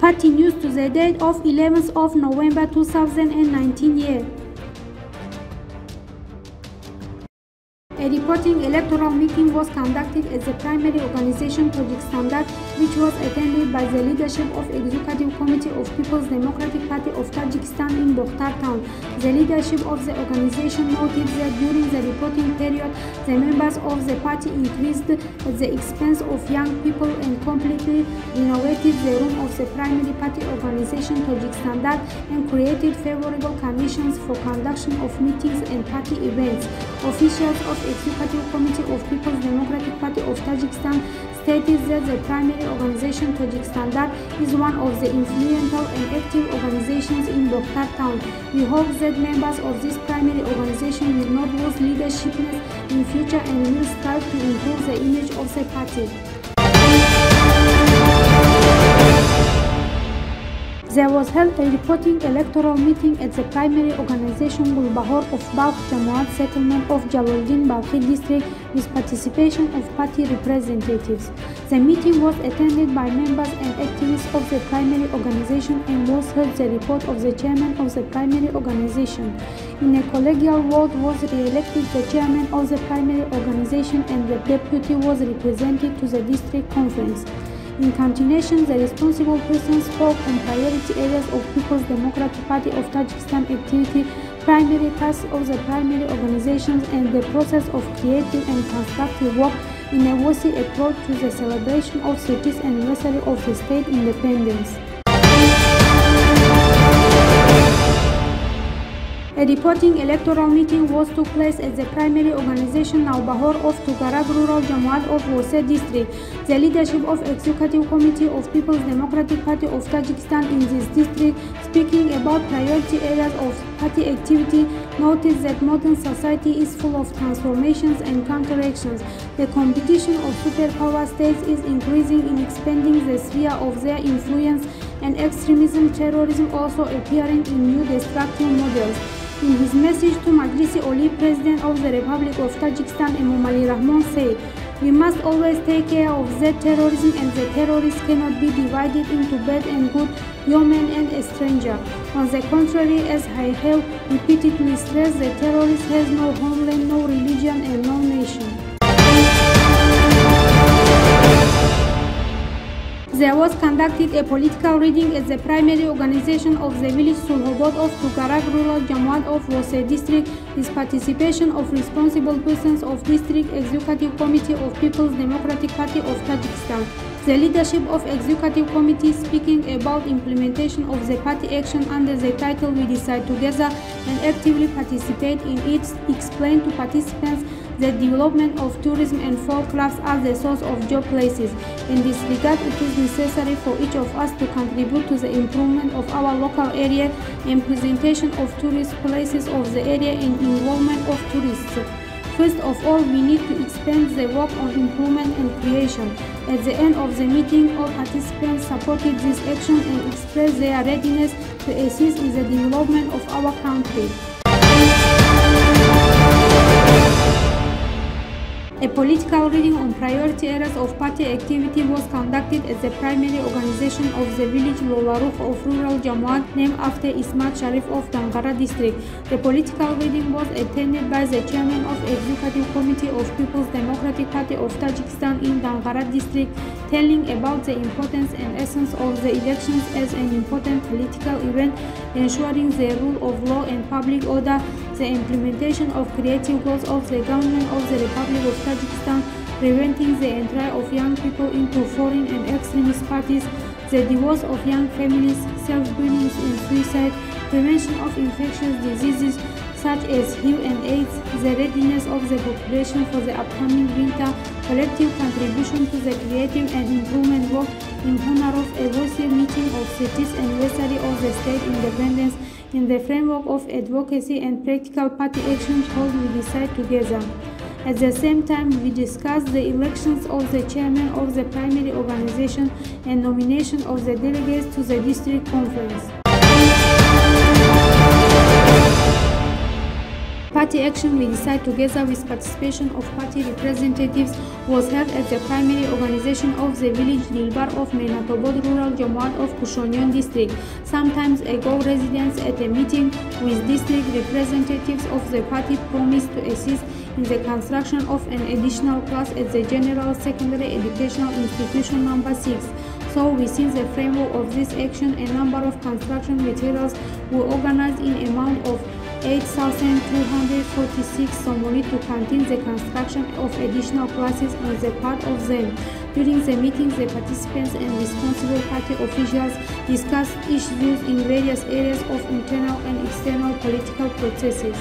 Party news to the date of 11th of November 2019 year. A reporting electoral meeting was conducted at the primary organization Tajik Standard, which was attended by the leadership of Executive Committee of People's Democratic Party of Tajikistan in Bokhtar Town. The leadership of the organization noted that during the reporting period, the members of the party increased at the expense of young people and completely renovated the room of the primary party organization Tajik Standard and created favorable conditions for conduction of meetings and party events. Officials of Executive Committee of People's Democratic Party of Tajikistan stated that the primary organization Tajik Standard is one of the influential and active organizations in Bokhtar Town. We hope that members of this primary organization will not lose leadershipness in future and will strive to improve the image of the party. There was held a reporting electoral meeting at the primary organization Gulbahor of Balkh Jamaat settlement of Jalaluddin Balkhi district with participation of party representatives. The meeting was attended by members and activists of the primary organization and was heard the report of the chairman of the primary organization. In a collegial vote was re-elected the chairman of the primary organization and the deputy was represented to the district conference. In continuation, the responsible person spoke on priority areas of People's Democratic Party of Tajikistan activity, primary tasks of the primary organizations, and the process of creative and constructive work in a worthy approach to the celebration of 30th anniversary of the state independence. A reporting electoral meeting was took place at the primary organization Naubahor of Tugarag Rural Jamaat of Wose district. The leadership of Executive Committee of People's Democratic Party of Tajikistan in this district, speaking about priority areas of party activity, noted that modern society is full of transformations and counteractions. The competition of superpower states is increasing in expanding the sphere of their influence, and extremism, terrorism also appearing in new destructive models. In his message to Majlis Oli, President of the Republic of Tajikistan Emomali Rahman said, "We must always take care of that terrorism, and the terrorists cannot be divided into bad and good, human and a stranger. On the contrary, as I have repeatedly stressed, the terrorist has no homeland, no religion and no nation." There was conducted a political reading at the primary organization of the village Sulhobot of Tugarag Rural Jamaat of Wose district with participation of responsible persons of district Executive Committee of People's Democratic Party of Tajikistan. The leadership of Executive Committee, speaking about implementation of the party action under the title We Decide Together and actively participate in it, explained to participants that development of tourism and folk crafts are the source of job places. In this regard, it is necessary for each of us to contribute to the improvement of our local area and presentation of tourist places of the area and involvement of tourists. First of all, we need to expand the work on improvement and creation. At the end of the meeting, all participants supported this action and expressed their readiness to assist in the development of our country. A political reading on priority areas of party activity was conducted at the primary organization of the village Lolarukh of Rural Jamaat, named after Ismat Sharif of Dangara district. The political reading was attended by the chairman of Executive Committee of People's Democratic Party of Tajikistan in Dangara district, telling about the importance and essence of the elections as an important political event, ensuring the rule of law and public order, the implementation of creative goals of the government of the Republic of Tajikistan, preventing the entry of young people into foreign and extremist parties, the divorce of young families, self-bullying and suicide, prevention of infectious diseases such as HIV and AIDS, the readiness of the population for the upcoming winter, collective contribution to the creative and improvement work in honor of a worthy meeting of 30th anniversary of the state independence in the framework of advocacy and practical party actions called We Decide Together. At the same time, we discussed the elections of the chairman of the primary organization and nomination of the delegates to the district conference. party action We Decide Together, with participation of party representatives, was held at the primary organization of the village Dilbar of Menatobod Rural Jamaat of Kushonyon district. Sometimes ago, residents at a meeting with district representatives of the party promised to assist in the construction of an additional class at the General Secondary Educational Institution number 6. So, within the framework of this action, a number of construction materials were organized in amount of 8,246 somoni to continue the construction of additional classes on the part of them. During the meeting, the participants and responsible party officials discussed issues in various areas of internal and external political processes.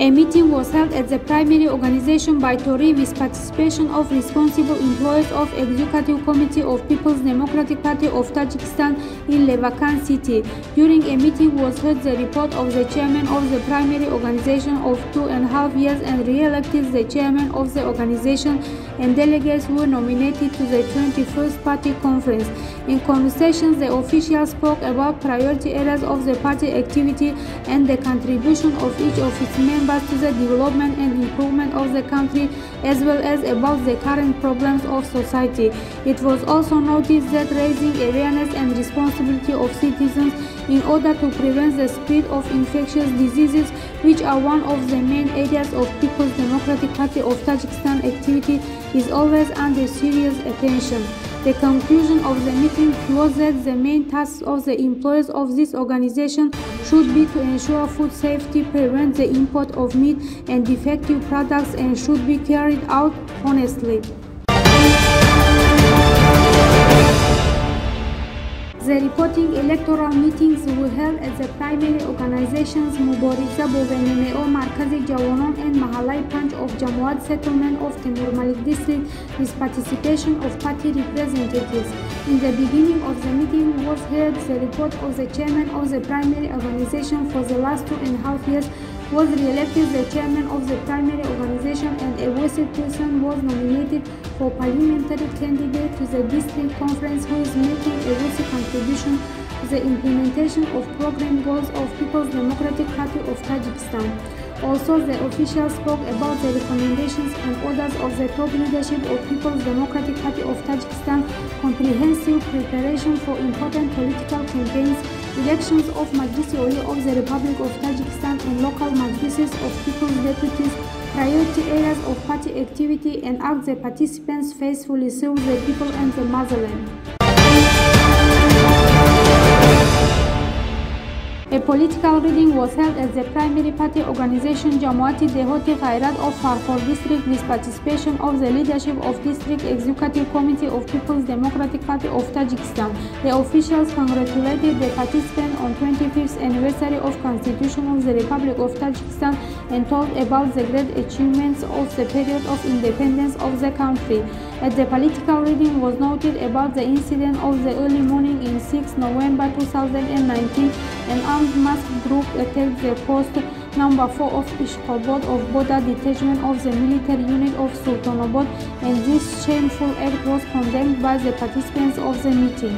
A meeting was held at the primary organization by Tori with participation of responsible employees of Executive Committee of People's Democratic Party of Tajikistan in Levakan City. During a meeting was heard the report of the chairman of the primary organization of 2.5 years and re-elected the chairman of the organization, and delegates were nominated to the 21st party conference. In conversations, the officials spoke about priority areas of the party activity and the contribution of each of its members to the development and improvement of the country, as well as about the current problems of society. It was also noticed that raising awareness and responsibility of citizens in order to prevent the spread of infectious diseases, which are one of the main areas of People's Democratic Party of Tajikistan activity, is always under serious attention. The conclusion of the meeting was that the main task of the employees of this organization should be to ensure food safety, prevent the import of meat and defective products, and should be carried out honestly. The reporting electoral meetings were held at the primary organizations Mubariza Bovenimeo Markazi Jawanon and Mahalai Panch of Jammuat settlement of Timur Malik district with participation of party representatives. In the beginning of the meeting was heard the report of the chairman of the primary organization for the last 2.5 years was re-elected the chairman of the primary organization, and a voiced person was nominated for parliamentary candidate to the district conference, who is making a voiced contribution to the implementation of program goals of People's Democratic Party of Tajikistan. Also, the officials spoke about the recommendations and orders of the top leadership of People's Democratic Party of Tajikistan, comprehensive preparation for important political campaigns, elections of Majlis-e-Oli of the Republic of Tajikistan and local majlises of people's deputies, priority areas of party activity, and asked the participants faithfully serve the people and the motherland. A political reading was held at the primary party organization Jammuati Dehoti Khairat of Farkhor district with participation of the leadership of District Executive Committee of People's Democratic Party of Tajikistan. The officials congratulated the participants on 25th anniversary of Constitution of the Republic of Tajikistan and told about the great achievements of the period of independence of the country. At the political reading was noted about the incident of the early morning in 6 November 2019, an armed masked group attacked the post number 4 of Ishqobod of Boda detachment of the military unit of Sultanabad, and this shameful act was condemned by the participants of the meeting.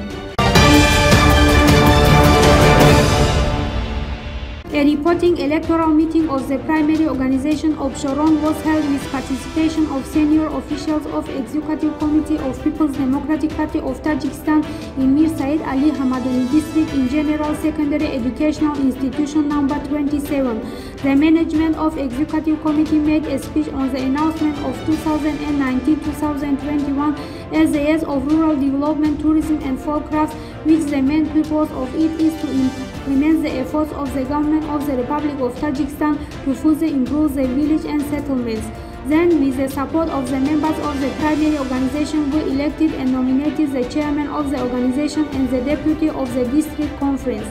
A reporting electoral meeting of the primary organization of Shoron was held with participation of senior officials of Executive Committee of People's Democratic Party of Tajikistan in Mir Said Ali Hamadani district in General Secondary Educational Institution number 27. The management of Executive Committee made a speech on the announcement of 2019-2021 as the years of rural development, tourism and folkcraft, which the main purpose of it is to implement the efforts of the government of the Republic of Tajikistan to further improve the village and settlements. Then, with the support of the members of the primary organization, were elected and nominated the chairman of the organization and the deputy of the district conference.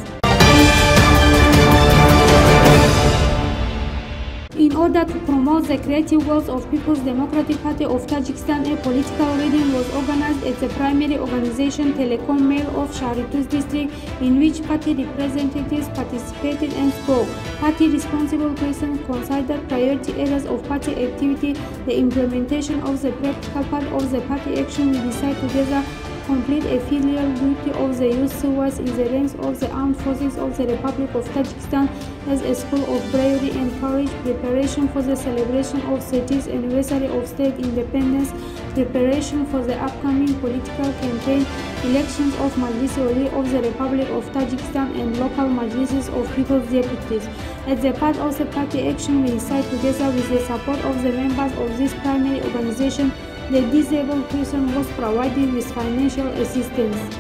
In order to promote the creative goals of People's Democratic Party of Tajikistan, a political reading was organized at the primary organization Telecom Mail of Sharitus district, in which party representatives participated and spoke. Party responsible persons considered priority areas of party activity, the implementation of the practical part of the party action We Decide Together, complete a filial duty of the youth service in the ranks of the armed forces of the Republic of Tajikistan as a school of bravery, encourage preparation for the celebration of 30th anniversary of state independence, preparation for the upcoming political campaign, elections of Majlis Wali of the Republic of Tajikistan and local Majlises of People's Deputies. As a part of the party action, we decide together with the support of the members of this primary organization, the disabled person was provided with financial assistance.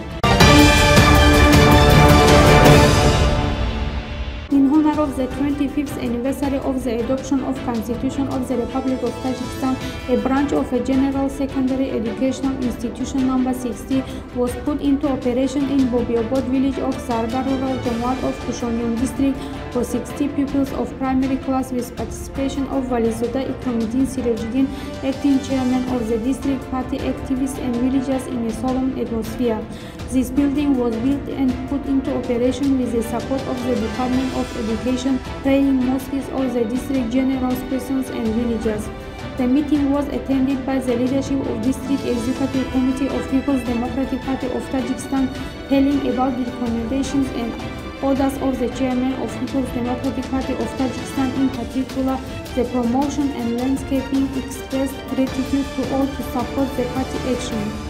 In honor of the 25th anniversary of the adoption of Constitution of the Republic of Tajikistan, a branch of a general secondary educational institution number 60 was put into operation in Bobiobod village of Zargar Rural Jamaat of Kushonyon district for 60 pupils of primary class with participation of Valizuda Ikramudin Sirajuddin, acting chairman of the district party, activists and villagers in a solemn atmosphere. This building was built and put into operation with the support of the Department of Education, praying mosques of the district general persons and villagers. The meeting was attended by the leadership of District Executive Committee of People's Democratic Party of Tajikistan, telling about the recommendations and orders of the chairman of People's Democratic Party of Tajikistan, in particular the promotion and landscaping, expressed gratitude to all to support the party action.